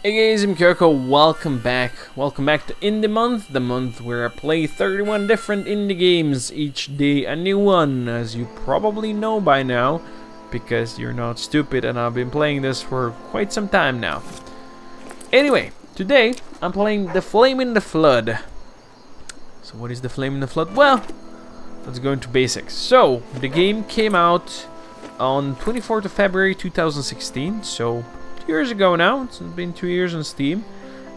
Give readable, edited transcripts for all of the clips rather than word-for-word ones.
Hey guys, I'm Koko, welcome back. Welcome back to Indie Month, the month where I play 31 different indie games, each day a new one, as you probably know by now, because you're not stupid and I've been playing this for quite some time now. Anyway, today I'm playing The Flame in the Flood. So what is The Flame in the Flood? Well, let's go into basics. So, the game came out on 24th of February 2016, so years ago now. It's been 2 years on Steam.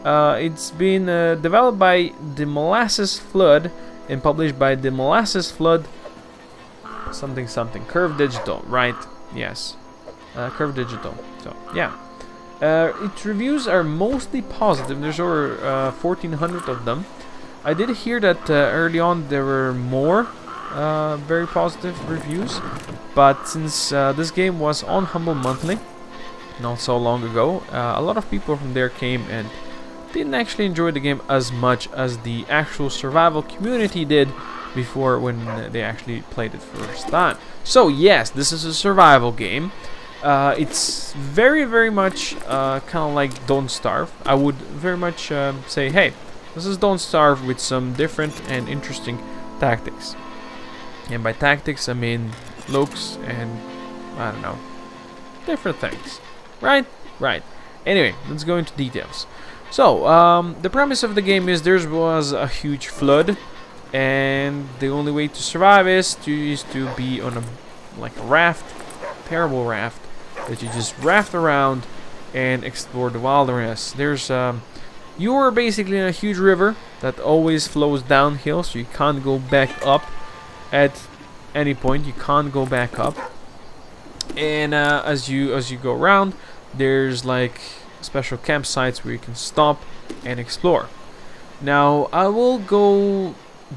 It's been developed by The Molasses Flood and published by The Molasses Flood something Curve Digital, right? Yes, Curve Digital. So yeah, its reviews are mostly positive. There's over 1,400 of them. I did hear that early on there were more very positive reviews, but since this game was on Humble Monthly not so long ago, a lot of people from there came and didn't actually enjoy the game as much as the actual survival community did before, when they actually played it first time. So yes, this is a survival game. It's very much kind of like Don't Starve. I would very much say, hey, this is Don't Starve with some different and interesting tactics. And by tactics I mean looks and I don't know, different things. Right. Anyway, let's go into details. So, the premise of the game is there was a huge flood, and the only way to survive is to be on a raft, terrible raft, that you just raft around and explore the wilderness. There's you are basically in a huge river that always flows downhill, so you can't go back up at any point. You can't go back up. And as you go around, there's like special campsites where you can stop and explore. Now I will go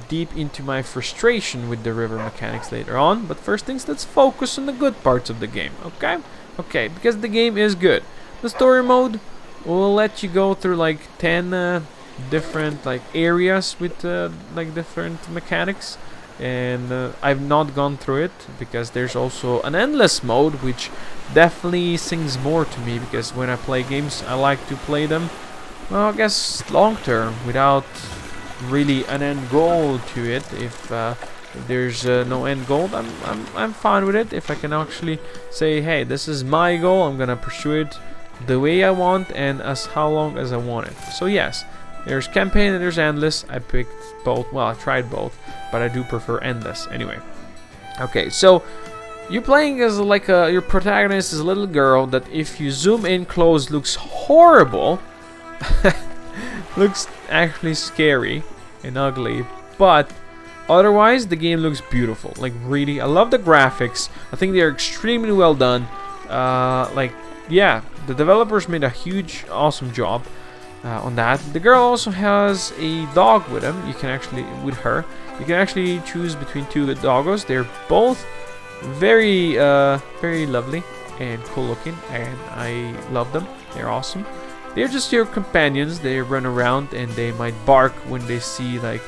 deep into my frustration with the river mechanics later on, but first things, let's focus on the good parts of the game. Okay, because the game is good. The story mode will let you go through like 10 different like areas with like different mechanics. And I've not gone through it because there's also an endless mode, which definitely sings more to me, because when I play games I like to play them, well, I guess long term, without really an end goal to it. If there's no end goal, I'm fine with it. If I can actually say, hey, this is my goal, I'm gonna pursue it the way I want and as how long as I want it. So yes, there's campaign and there's endless. I picked both. Well, I tried both, but I do prefer endless anyway. Okay, so you're playing as like your protagonist is a little girl that, if you zoom in close, looks horrible. Looks actually scary and ugly, but otherwise the game looks beautiful. Like, really, I love the graphics. I think they're extremely well done. Like, yeah, the developers made a huge, awesome job on that. The girl also has a dog with him. You can actually choose between two doggos. They're both very lovely and cool looking, and I love them. They're awesome. They're just your companions. They run around and they might bark when they see like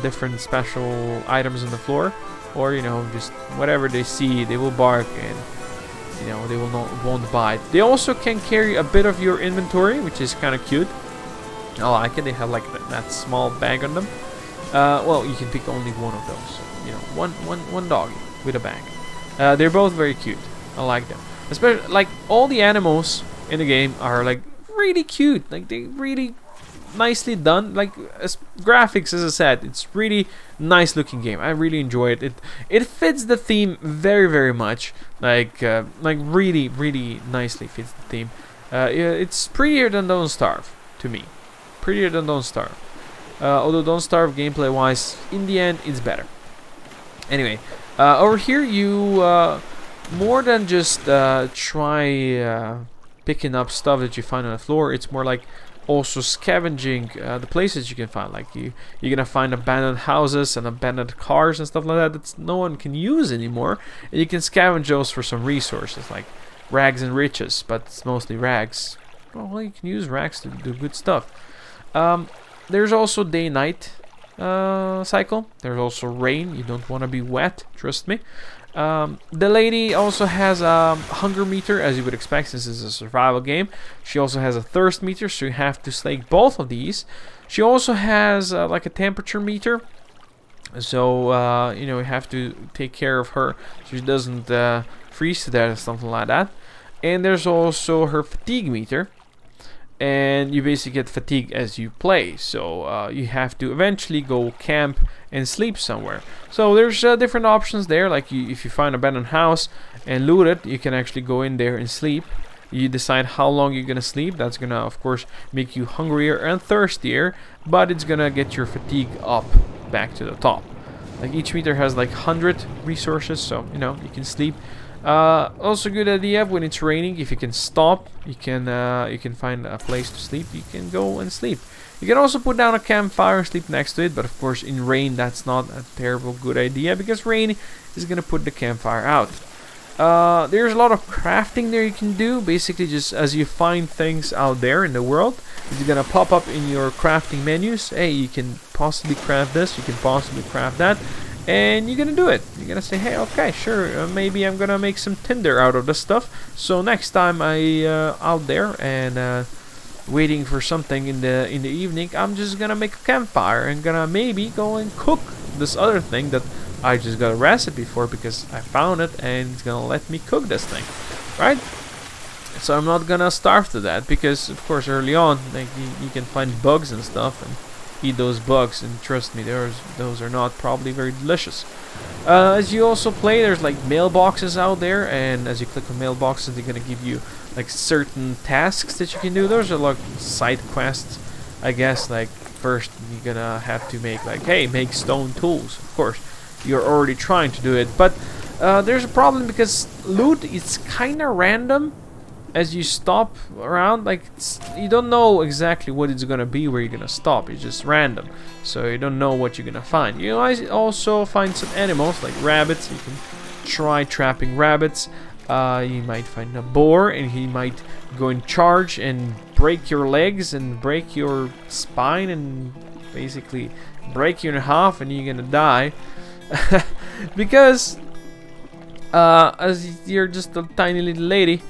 different special items on the floor, or just whatever they see, they will bark, and they won't bite. They also can carry a bit of your inventory, which is kind of cute. I like it. They have like that small bag on them. Well, you can pick only one of those. So, one doggy with a bag. They're both very cute. I like them. Especially like all the animals in the game are like really cute. Like, they really nicely done. Like, as graphics, as I said, it's really nice looking game. I really enjoy it. It fits the theme very much. Like really nicely fits the theme. It's prettier than Don't Starve to me. Prettier than Don't Starve. Although Don't Starve gameplay wise, in the end, it's better. Anyway, over here you more than just try picking up stuff that you find on the floor. It's more like also scavenging the places you can find. Like, you're gonna find abandoned houses and abandoned cars and stuff like that that no one can use anymore, and you can scavenge those for some resources like rags and riches, but it's mostly rags. Well, you can use rags to do good stuff. There's also day-night cycle. There's also rain. You don't want to be wet, trust me. The lady also has a hunger meter, as you would expect, since this is a survival game. She also has a thirst meter, so you have to slay both of these. She also has like a temperature meter, so you know, you have to take care of her so she doesn't freeze to death or something like that. And there's also her fatigue meter, and you basically get fatigue as you play, so you have to eventually go camp and sleep somewhere. So there's different options there, like if you find an abandoned house and loot it, you can actually go in there and sleep. You decide how long you're gonna sleep. That's gonna, of course, make you hungrier and thirstier, but it's gonna get your fatigue up back to the top. Like each meter has like 100 resources, so you know, you can sleep. Also good idea when it's raining, if you can stop, you can find a place to sleep, you can go and sleep. You can also put down a campfire and sleep next to it, but of course in rain that's not a terrible good idea, because rain is gonna put the campfire out. There's a lot of crafting there you can do. Basically, just as you find things out there in the world, it's gonna pop up in your crafting menus. Hey, you can possibly craft this, you can possibly craft that, and you're gonna do it. You're gonna say, hey, okay, sure, maybe I'm gonna make some tinder out of this stuff, so next time I out there and waiting for something in the evening, I'm just gonna make a campfire and gonna maybe go and cook this other thing that I just got a recipe for because I found it, and it's gonna let me cook this thing, right? So I'm not gonna starve to that, because of course early on, like, you can find bugs and stuff and eat those bugs, and trust me, those are not probably very delicious. As you also play, there's like mailboxes out there, and as you click on mailboxes, they're gonna give you like certain tasks that you can do. Those are like side quests, I guess. Like first you're gonna have to make like, hey, make stone tools. Of course you're already trying to do it, but there's a problem, because loot is kind of random as you stop around. Like, you don't know exactly what it's gonna be, where you're gonna stop. It's just random, so you don't know what you're gonna find. You might also find some animals like rabbits. You can try trapping rabbits. You might find a boar, and he might go in charge and break your legs and break your spine and basically break you in half, and you're gonna die. Because as you're just a tiny little lady,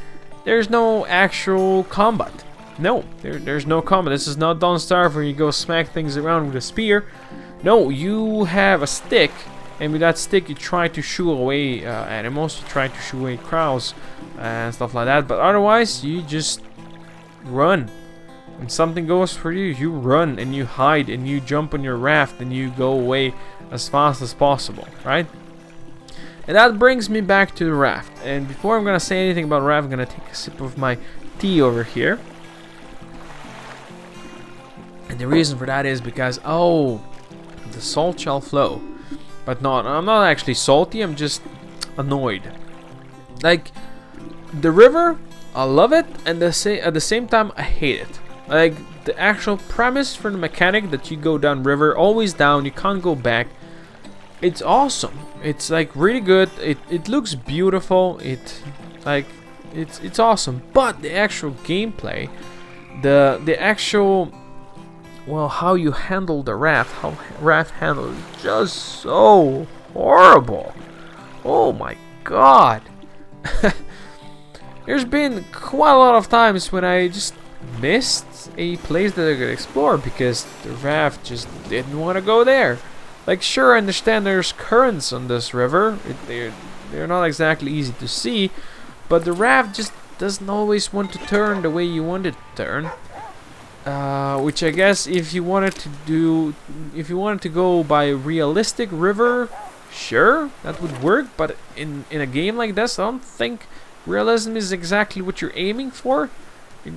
there's no actual combat. No, there's no combat. This is not Don't Starve where you go smack things around with a spear. No, you have a stick, and with that stick you try to shoo away animals, you try to shoo away crows and stuff like that, but otherwise you just run. When something goes for you, you run and you hide and you jump on your raft and you go away as fast as possible, right? And that brings me back to the raft. And before I'm gonna say anything about raft, I'm gonna take a sip of my tea over here. And the reason for that is because, oh, the salt shall flow. But I'm not actually salty, I'm just annoyed. Like, the river, I love it, and at the same time I hate it. Like, the actual premise for the mechanic that you go down river, always down, you can't go back. It's awesome. It's like really good. It looks beautiful. It's awesome. But the actual gameplay, the actual, well, how you handle the raft, how raft handle is just so horrible. Oh my god. There's been quite a lot of times when I just missed a place that I could explore because the raft just didn't want to go there. Like, sure, I understand there's currents on this river. They're not exactly easy to see, but the raft just doesn't always want to turn the way you want it to turn. Which I guess if you wanted to go by a realistic river, sure, that would work. But in a game like this, I don't think realism is exactly what you're aiming for.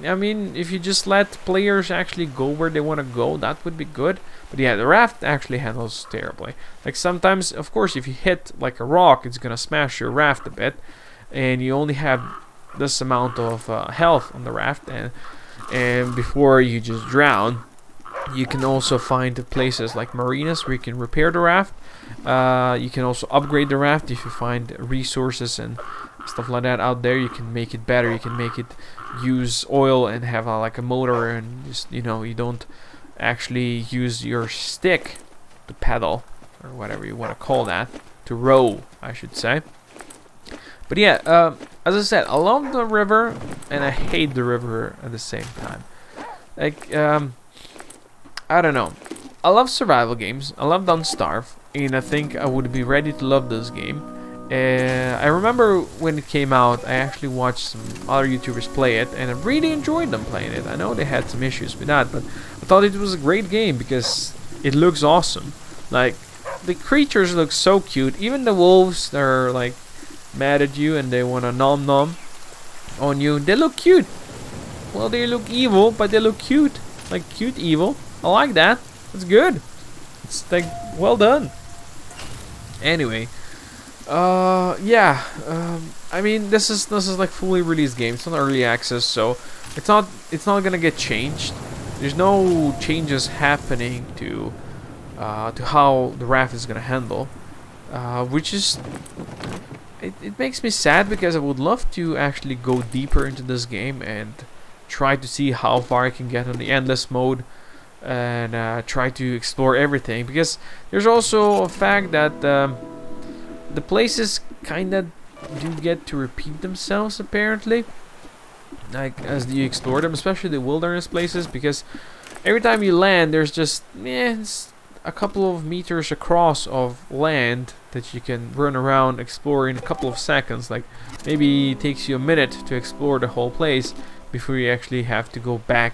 I mean, if you just let players actually go where they want to go, that would be good. But yeah, the raft actually handles terribly. Like, sometimes, of course, if you hit like a rock, it's gonna smash your raft a bit, and you only have this amount of health on the raft, and before you just drown. You can also find places like marinas where you can repair the raft. You can also upgrade the raft if you find resources and stuff like that out there. You can make it better. You can make it use oil and have like a motor, and just, you know, you don't actually use your stick to pedal, or whatever you want to call that, to row, I should say. But yeah, as I said, I love the river and I hate the river at the same time. Like, I don't know. I love survival games. I love Don't Starve, and I think I would be ready to love this game. I remember when it came out, I actually watched some other YouTubers play it, and I really enjoyed them playing it. I know they had some issues with that, but I thought it was a great game because it looks awesome. Like, the creatures look so cute. Even the wolves that are like mad at you and they want to nom nom on you, they look cute. Well, they look evil, but they look cute. Like cute evil. I like that. It's good. It's like well done. Anyway, yeah. I mean, this is like fully released game. It's not early access, so it's not gonna get changed. There's no changes happening to how the raft is gonna handle, which is it makes me sad because I would love to actually go deeper into this game and try to see how far I can get on the endless mode and try to explore everything, because there's also a fact that the places kinda do get to repeat themselves apparently, like as you explore them, especially the wilderness places, because every time you land there's just a couple of meters across of land that you can run around, explore in a couple of seconds. Like maybe it takes you a minute to explore the whole place before you actually have to go back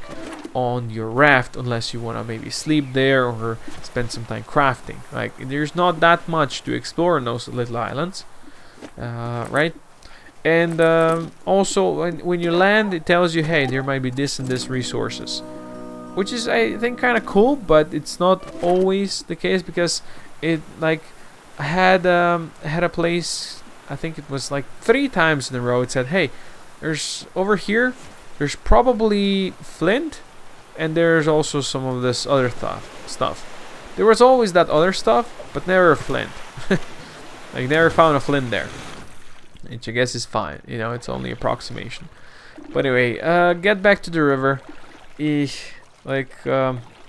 on your raft, unless you want to maybe sleep there or spend some time crafting. Like there's not that much to explore in those little islands, right? And also when you land, it tells you, hey, there might be this and this resources, which is, I think, kind of cool, but it's not always the case, because it, like, I had a place, I think it was like 3 times in a row, it said, hey, there's over here, there's probably flint, and there's also some of this other stuff. There was always that other stuff, but never a flint. Like, never found a flint there, which I guess is fine, you know, it's only approximation. But anyway, get back to the river. Like,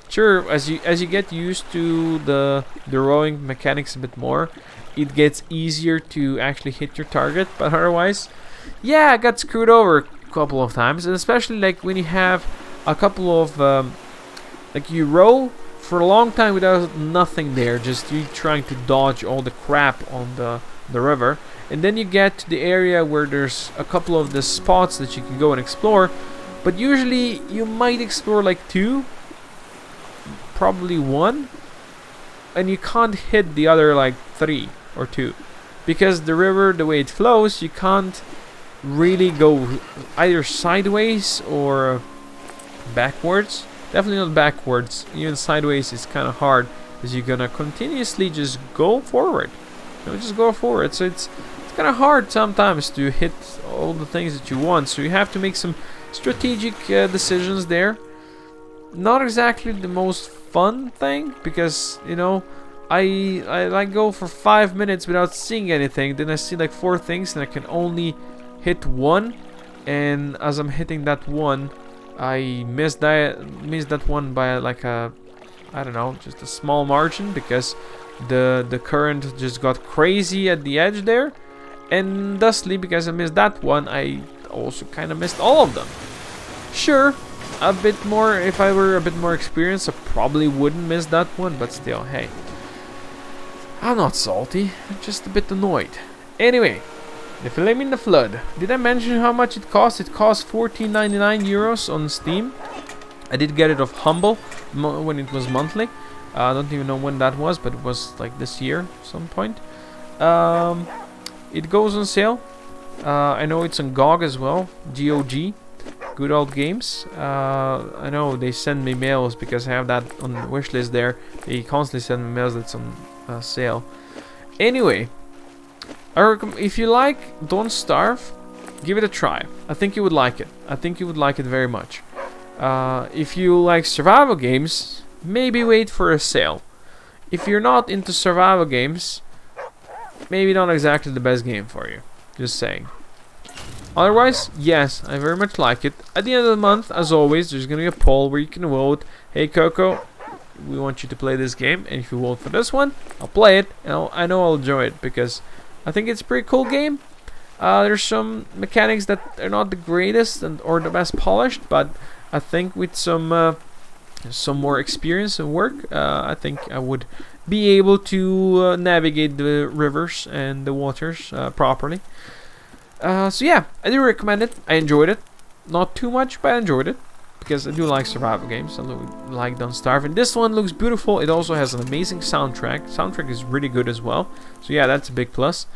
sure, as you get used to the rowing mechanics a bit more, it gets easier to actually hit your target. But otherwise, yeah, I got screwed over a couple of times, and especially like when you have a couple of like you row for a long time without nothing there, just you trying to dodge all the crap on the river, and then you get to the area where there's a couple of the spots that you can go and explore. But usually you might explore like 2, probably 1, and you can't hit the other like 3 or 2, because the river, the way it flows, you can't really go either sideways or backwards. Definitely not backwards. Even sideways is kind of hard, because you're gonna continuously just go forward. You know, just go forward. So it's kind of hard sometimes to hit all the things that you want. So you have to make some strategic decisions there. Not exactly the most fun thing, because, you know, I like go for 5 minutes without seeing anything, then I see like 4 things and I can only hit 1, and as I'm hitting that one, I missed that one by like a, I don't know, just a small margin, because the current just got crazy at the edge there, and thusly, because I missed that one, I also kind of missed all of them. Sure, a bit more, if I were a bit more experienced, I probably wouldn't miss that one, but still, hey, I'm not salty, I'm just a bit annoyed. Anyway, the Flame in the Flood. Did I mention how much it cost? It cost 14.99 euros on Steam. I did get it off Humble when it was monthly. I don't even know when that was, but it was like this year, some point. It goes on sale. I know it's on GOG as well. GOG. Good Old Games. I know they send me mails because I have that on the wishlist there. They constantly send me mails that's on sale. Anyway, if you like Don't Starve, give it a try. I think you would like it. I think you would like it very much. If you like survival games, maybe wait for a sale. If you're not into survival games, maybe not exactly the best game for you. Just saying. Otherwise, yes, I very much like it. At the end of the month, as always, there's gonna be a poll where you can vote. Hey Coco, we want you to play this game, and if you vote for this one, I'll play it, and I know I'll enjoy it, because I think it's a pretty cool game. There's some mechanics that are not the greatest or the best polished, but I think with some more experience and work, I think I would be able to navigate the rivers and the waters properly. So yeah, I do recommend it. I enjoyed it. Not too much, but I enjoyed it. Because I do like survival games. I like Don't Starve. And this one looks beautiful. It also has an amazing soundtrack. Soundtrack is really good as well. So yeah, that's a big plus.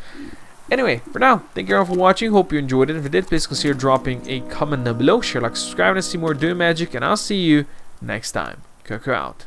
Anyway, for now, thank you all for watching. Hope you enjoyed it. If you did, please consider dropping a comment down below. Share, like, subscribe, and see more Doom Magic. And I'll see you next time. Koko out.